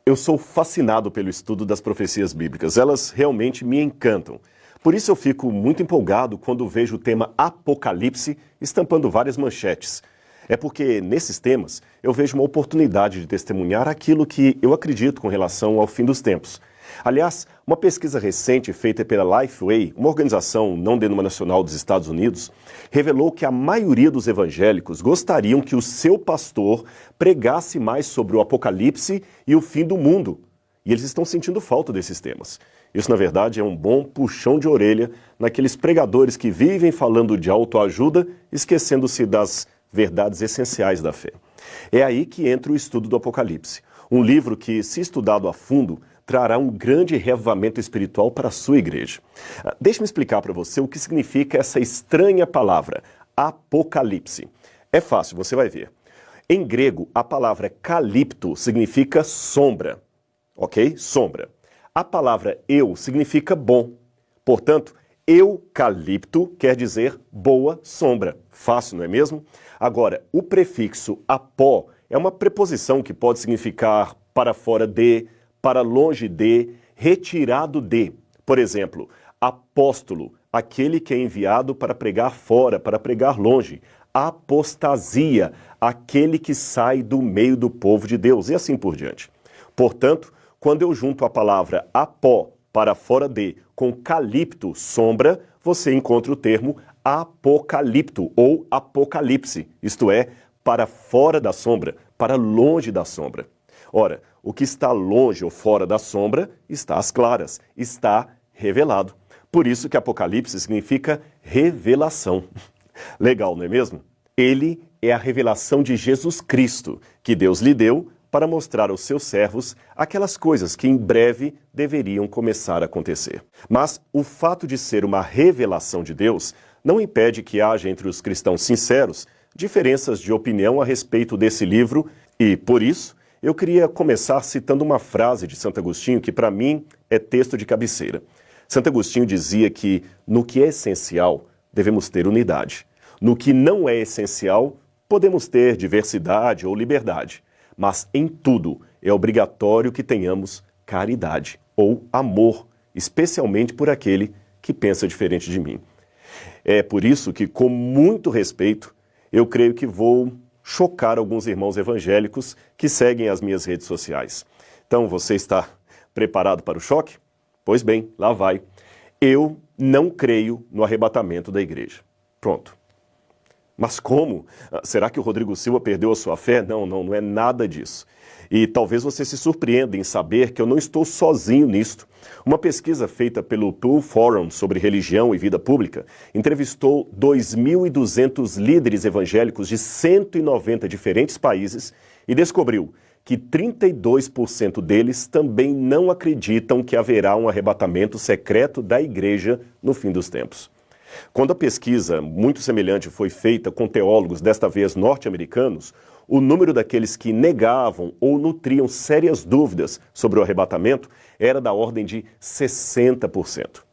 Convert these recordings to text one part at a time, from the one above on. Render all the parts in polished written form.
Eu sou fascinado pelo estudo das profecias bíblicas. Elas realmente me encantam. Por isso eu fico muito empolgado quando vejo o tema Apocalipse estampando várias manchetes. É porque, nesses temas, eu vejo uma oportunidade de testemunhar aquilo que eu acredito com relação ao fim dos tempos. Aliás, uma pesquisa recente feita pela Lifeway, uma organização não denominacional dos Estados Unidos, revelou que a maioria dos evangélicos gostariam que o seu pastor pregasse mais sobre o Apocalipse e o fim do mundo. E eles estão sentindo falta desses temas. Isso, na verdade, é um bom puxão de orelha naqueles pregadores que vivem falando de autoajuda, esquecendo-se das verdades essenciais da fé. É aí que entra o estudo do Apocalipse. Um livro que, se estudado a fundo, trará um grande reavivamento espiritual para a sua igreja. Deixe-me explicar para você o que significa essa estranha palavra, Apocalipse. É fácil, você vai ver. Em grego, a palavra calipto significa sombra, ok? Sombra. A palavra eu significa bom. Portanto, eucalipto quer dizer boa sombra. Fácil, não é mesmo? Agora, o prefixo apó é uma preposição que pode significar para fora de, para longe de, retirado de. Por exemplo, apóstolo, aquele que é enviado para pregar fora, para pregar longe. Apostasia, aquele que sai do meio do povo de Deus, e assim por diante. Portanto, quando eu junto a palavra apó, para fora de, com calipto, sombra, você encontra o termo apocalipto ou apocalipse, isto é, para fora da sombra, para longe da sombra. Ora, o que está longe ou fora da sombra está às claras, está revelado. Por isso que Apocalipse significa revelação. Legal, não é mesmo? Ele é a revelação de Jesus Cristo, que Deus lhe deu para mostrar aos seus servos aquelas coisas que em breve deveriam começar a acontecer. Mas o fato de ser uma revelação de Deus não impede que haja entre os cristãos sinceros diferenças de opinião a respeito desse livro e, por isso, eu queria começar citando uma frase de Santo Agostinho que, para mim, é texto de cabeceira. Santo Agostinho dizia que, no que é essencial, devemos ter unidade. No que não é essencial, podemos ter diversidade ou liberdade. Mas, em tudo, é obrigatório que tenhamos caridade ou amor, especialmente por aquele que pensa diferente de mim. É por isso que, com muito respeito, eu creio que vou chocar alguns irmãos evangélicos que seguem as minhas redes sociais. Então, você está preparado para o choque? Pois bem, lá vai. Eu não creio no arrebatamento da igreja. Pronto. Mas como? Será que o Rodrigo Silva perdeu a sua fé? Não é nada disso. E talvez você se surpreenda em saber que eu não estou sozinho nisto. Uma pesquisa feita pelo Pew Forum sobre religião e vida pública entrevistou 2.200 líderes evangélicos de 190 diferentes países e descobriu que 32% deles também não acreditam que haverá um arrebatamento secreto da igreja no fim dos tempos. Quando a pesquisa muito semelhante foi feita com teólogos, desta vez norte-americanos, o número daqueles que negavam ou nutriam sérias dúvidas sobre o arrebatamento era da ordem de 60%.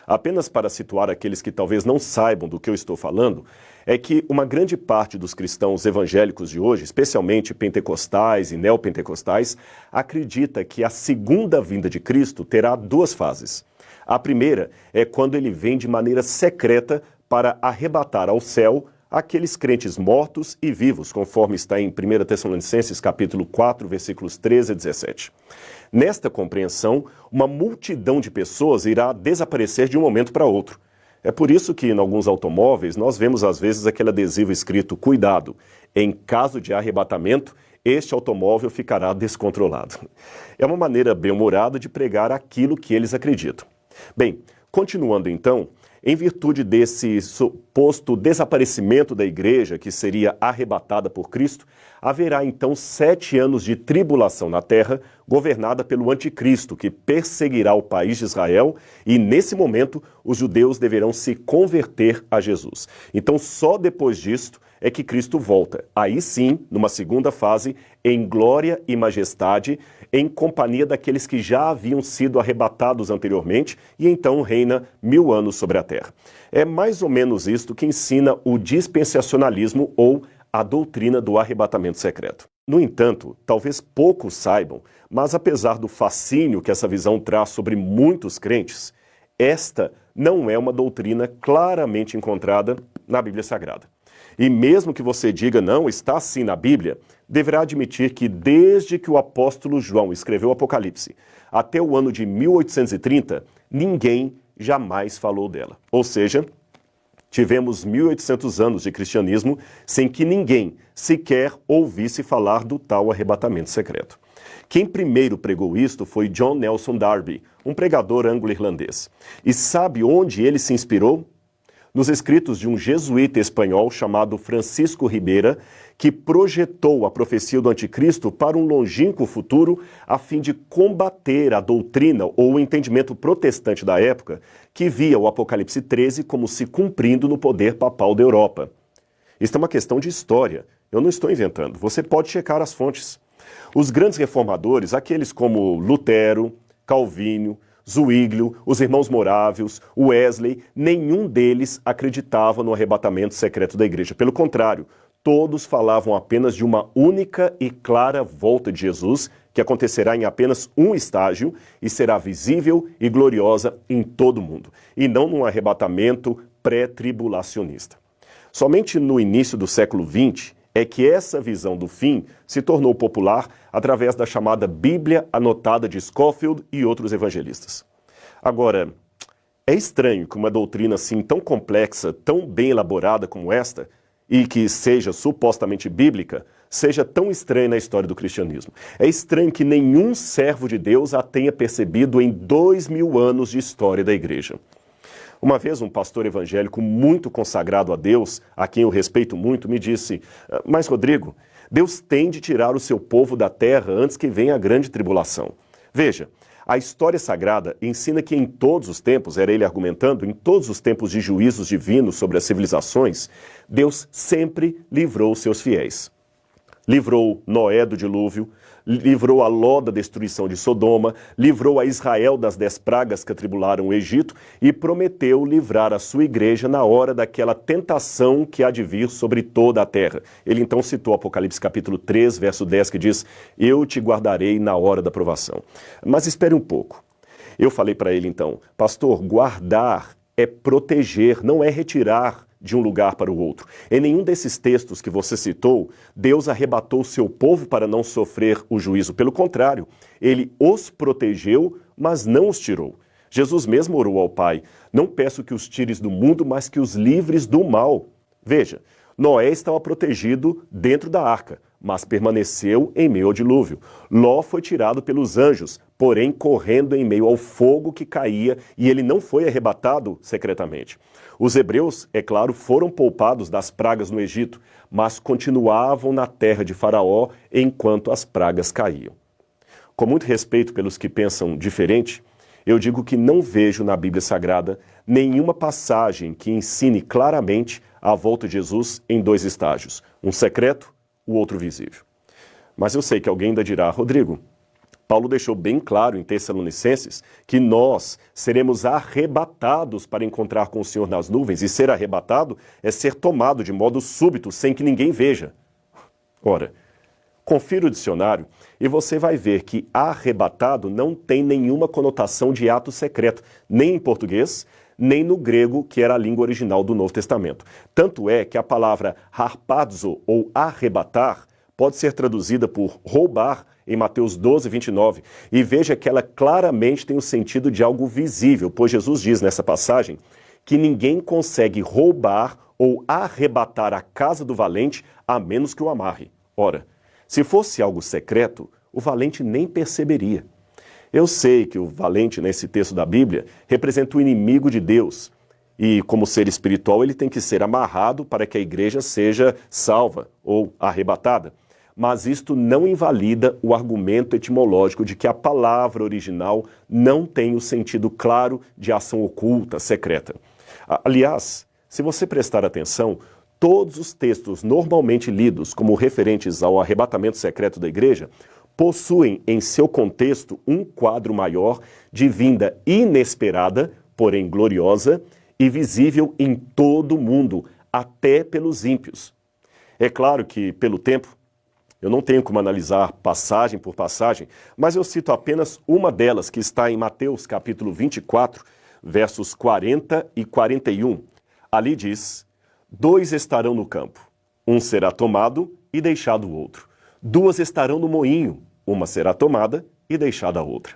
Apenas para situar aqueles que talvez não saibam do que eu estou falando, é que uma grande parte dos cristãos evangélicos de hoje, especialmente pentecostais e neopentecostais, acredita que a segunda vinda de Cristo terá duas fases. A primeira é quando ele vem de maneira secreta para arrebatar ao céu aqueles crentes mortos e vivos, conforme está em 1 Tessalonicenses capítulo 4, versículos 13 a 17. Nesta compreensão, uma multidão de pessoas irá desaparecer de um momento para outro. É por isso que, em alguns automóveis, nós vemos às vezes aquele adesivo escrito "Cuidado, em caso de arrebatamento, este automóvel ficará descontrolado". É uma maneira bem-humorada de pregar aquilo que eles acreditam. Bem, continuando então, em virtude desse suposto desaparecimento da igreja, que seria arrebatada por Cristo, haverá então 7 anos de tribulação na terra, governada pelo anticristo, que perseguirá o país de Israel, e nesse momento os judeus deverão se converter a Jesus. Então só depois disto é que Cristo volta, aí sim, numa segunda fase, em glória e majestade, em companhia daqueles que já haviam sido arrebatados anteriormente, e então reina 1000 anos sobre a terra. É mais ou menos isto que ensina o dispensacionalismo ou a doutrina do arrebatamento secreto. No entanto, talvez poucos saibam, mas apesar do fascínio que essa visão traz sobre muitos crentes, esta não é uma doutrina claramente encontrada na Bíblia Sagrada. E mesmo que você diga não, está assim na Bíblia, deverá admitir que desde que o apóstolo João escreveu o Apocalipse até o ano de 1830, ninguém jamais falou dela. Ou seja, tivemos 1800 anos de cristianismo sem que ninguém sequer ouvisse falar do tal arrebatamento secreto. Quem primeiro pregou isto foi John Nelson Darby, um pregador anglo-irlandês. E sabe onde ele se inspirou? Nos escritos de um jesuíta espanhol chamado Francisco Ribeira, que projetou a profecia do anticristo para um longínquo futuro a fim de combater a doutrina ou o entendimento protestante da época, que via o Apocalipse 13 como se cumprindo no poder papal da Europa. Isto é uma questão de história, eu não estou inventando, você pode checar as fontes. Os grandes reformadores, aqueles como Lutero, Calvino, Zwinglio, os irmãos Morávios, Wesley, nenhum deles acreditava no arrebatamento secreto da igreja. Pelo contrário, todos falavam apenas de uma única e clara volta de Jesus, que acontecerá em apenas um estágio e será visível e gloriosa em todo o mundo, e não num arrebatamento pré-tribulacionista. Somente no início do século XX é que essa visão do fim se tornou popular através da chamada Bíblia Anotada de Scofield e outros evangelistas. Agora, é estranho que uma doutrina assim tão complexa, tão bem elaborada como esta, e que seja supostamente bíblica, seja tão estranha na história do cristianismo. É estranho que nenhum servo de Deus a tenha percebido em 2000 anos de história da igreja. Uma vez um pastor evangélico muito consagrado a Deus, a quem eu respeito muito, me disse: mas Rodrigo, Deus tem de tirar o seu povo da terra antes que venha a grande tribulação. Veja, a história sagrada ensina que em todos os tempos, era ele argumentando, em todos os tempos de juízos divinos sobre as civilizações, Deus sempre livrou os seus fiéis. Livrou Noé do dilúvio, livrou a Ló da destruição de Sodoma, livrou a Israel das 10 pragas que atribularam o Egito e prometeu livrar a sua igreja na hora daquela tentação que há de vir sobre toda a terra. Ele então citou Apocalipse capítulo 3, verso 10, que diz: eu te guardarei na hora da provação. Mas espere um pouco. Eu falei para ele então: pastor, guardar é proteger, não é retirar de um lugar para o outro. Em nenhum desses textos que você citou, Deus arrebatou o seu povo para não sofrer o juízo. Pelo contrário, ele os protegeu, mas não os tirou. Jesus mesmo orou ao Pai: não peço que os tires do mundo, mas que os livres do mal. Veja, Noé estava protegido dentro da arca, mas permaneceu em meio ao dilúvio. Ló foi tirado pelos anjos, porém correndo em meio ao fogo que caía, e ele não foi arrebatado secretamente. Os hebreus, é claro, foram poupados das pragas no Egito, mas continuavam na terra de Faraó enquanto as pragas caíam. Com muito respeito pelos que pensam diferente, eu digo que não vejo na Bíblia Sagrada nenhuma passagem que ensine claramente a volta de Jesus em 2 estágios, um secreto, o outro visível. Mas eu sei que alguém ainda dirá: Rodrigo, Paulo deixou bem claro em Tessalonicenses que nós seremos arrebatados para encontrar com o Senhor nas nuvens, e ser arrebatado é ser tomado de modo súbito, sem que ninguém veja. Ora, confira o dicionário e você vai ver que arrebatado não tem nenhuma conotação de ato secreto, nem em português, nem no grego, que era a língua original do Novo Testamento. Tanto é que a palavra harpazo, ou arrebatar, pode ser traduzida por roubar em Mateus 12, 29. E veja que ela claramente tem o sentido de algo visível, pois Jesus diz nessa passagem que ninguém consegue roubar ou arrebatar a casa do valente a menos que o amarre. Ora, se fosse algo secreto, o valente nem perceberia. Eu sei que o valente, nesse texto da Bíblia, representa o inimigo de Deus. E, como ser espiritual, ele tem que ser amarrado para que a igreja seja salva ou arrebatada. Mas isto não invalida o argumento etimológico de que a palavra original não tem o sentido claro de ação oculta, secreta. Aliás, se você prestar atenção, todos os textos normalmente lidos como referentes ao arrebatamento secreto da igreja possuem em seu contexto um quadro maior de vinda inesperada, porém gloriosa, e visível em todo o mundo, até pelos ímpios. É claro que, pelo tempo, Eu não tenho como analisar passagem por passagem, mas eu cito apenas uma delas, que está em Mateus capítulo 24, versos 40 e 41. Ali diz: 2 estarão no campo, um será tomado e deixado o outro. 2 estarão no moinho, uma será tomada e deixada a outra.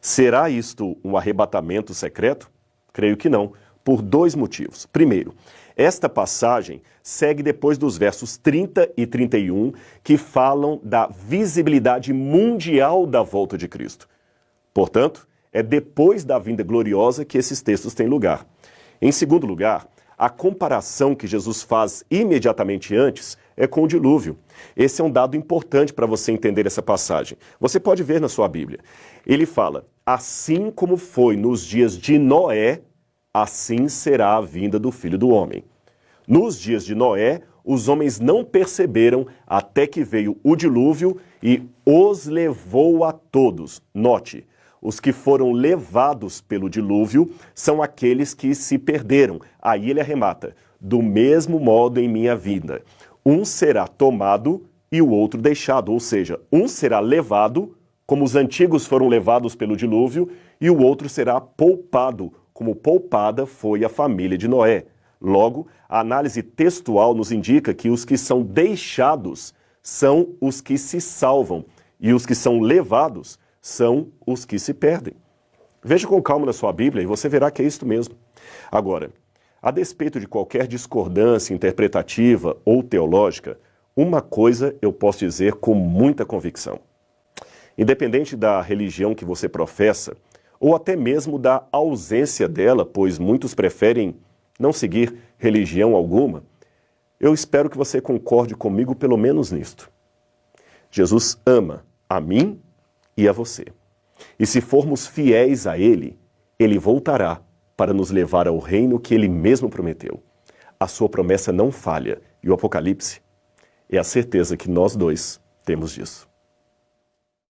Será isto um arrebatamento secreto? Creio que não, por 2 motivos. Primeiro, esta passagem segue depois dos versos 30 e 31, que falam da visibilidade mundial da volta de Cristo. Portanto, é depois da vinda gloriosa que esses textos têm lugar. Em segundo lugar, a comparação que Jesus faz imediatamente antes é com o dilúvio. Esse é um dado importante para você entender essa passagem. Você pode ver na sua Bíblia. Ele fala: assim como foi nos dias de Noé, assim será a vinda do Filho do Homem. Nos dias de Noé, os homens não perceberam até que veio o dilúvio e os levou a todos. Note, os que foram levados pelo dilúvio são aqueles que se perderam. Aí ele arremata: do mesmo modo em minha vinda. Um será tomado e o outro deixado. Ou seja, um será levado, como os antigos foram levados pelo dilúvio, e o outro será poupado, como poupada foi a família de Noé. Logo, a análise textual nos indica que os que são deixados são os que se salvam e os que são levados são os que se perdem. Veja com calma na sua Bíblia e você verá que é isto mesmo. Agora, a despeito de qualquer discordância interpretativa ou teológica, uma coisa eu posso dizer com muita convicção. Independente da religião que você professa, ou até mesmo da ausência dela, pois muitos preferem não seguir religião alguma, eu espero que você concorde comigo pelo menos nisto. Jesus ama a mim e a você. E se formos fiéis a Ele, Ele voltará para nos levar ao reino que Ele mesmo prometeu. A sua promessa não falha, e o Apocalipse é a certeza que nós dois temos disso.